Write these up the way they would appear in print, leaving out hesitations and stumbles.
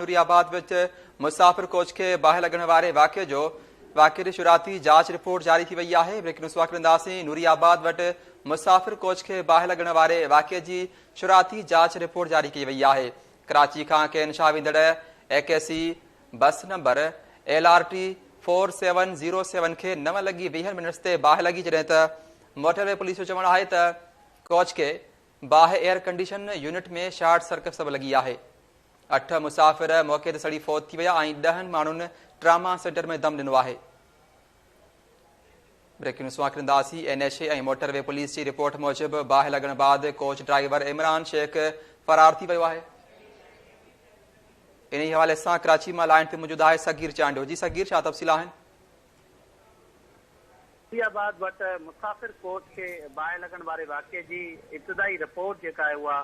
नूरियाबाद विच मुसाफ़िर कोच के बाहि लगण वारे वाक़े जी शुरुआती जांच रिपोर्ट जारी थी वई आहे। Breaking news वाकरंदासीं। नूरियाबाद वटि मुसाफ़िर कोच के बाहि लगण वारे वाक़े जी शुरुआती जांच रिपोर्ट जारी की वई आहे। कराची खां केनशा वेंदड़ AKC बस नंबर LRT 4707 खे 9:20 ते बाहि लगी, जॾहिं त मोटरवे पुलिस जो चवणु आहे त कोच के बाहि एयर कंडीशन यूनिट में शॉर्ट सर्किट सबबि लगी आहे। 8 मुसाफ़िर मौके ते सड़ी फौत थी विया ऐं 10 माण्हुनि ट्रामा सेंटर में दम ॾिनो आहे। ब्रेकिंग न्यूज़ वाकरंदासीं। NHA ऐं मोटरवे पुलिस जी रिपोर्ट मूजिबि बाहि लॻण बाद कोच ड्राइवर इमरान शेख फरार थी वियो आहे। इन हवाले सां कराची मां लाइन ते मौजूद आहे सगीर चांडियो। जी सगीर, छा तफ़सील आहिनि? नूरियाबाद वटि मुसाफ़िर कोच खे बाहि लॻण वारे वाक़े जी इब्तिदाई रिपोर्ट जेका आहे उहा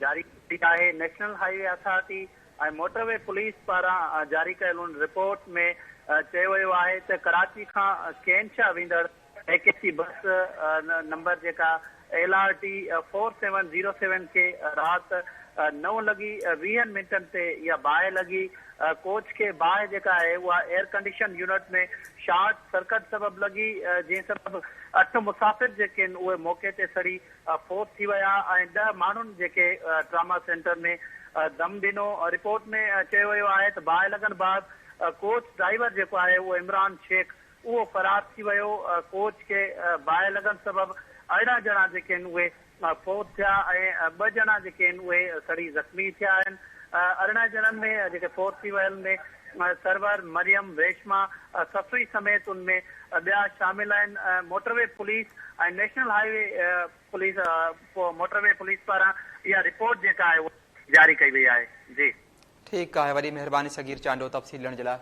जारी थी आहे। नेशनल हाईवे अथॉरिटी ऐं मोटरवे पुलिस पारां जारी कयल उन रिपोर्ट में चयो वियो आहे त कराची खां केनशा वेंदड़ AKC बस नंबर जेका LRT 4707 खे राति 9:20 ते इहा बाहि लॻी। कोच खे बाहि जेका आहे उहा एयर कंडीशन यूनिट में शॉर्ट सर्किट सबबि लॻी, जंहिं सबबि 8 मुसाफ़िर जेके आहिनि उहे मौके ते सड़ी फौत थी विया ऐं 10 माण्हुनि जेके ट्रामा सेंटर में दम ॾिनो। रिपोर्ट में चयो वियो आहे त बाहि लॻण बाद कोच ड्राइवर जेको आहे उहो इमरान शेख उहो फरार थी वियो। कोच खे बाहि लॻण सबबि 18 ॼणा जेके आहिनि उहे फौत थिया ऐं 2 ॼणा जेके आहिनि उहे सड़ी ज़ख़्मी थिया आहिनि। 18 ॼणनि में जेके फौत थी वियल में सरवर, मरियम, रेशमा, सफ़री समेत उनमें ॿिया शामिल आहिनि। मोटरवे पुलिस ऐं national highway police motorway police पारां इहा रिपोर्ट जेका आहे उहा जारी कई वई आहे। जी ठीकु आहे, वॾी महिरबानी सगीर चांडो तफ़सील ॾियण जे लाइ।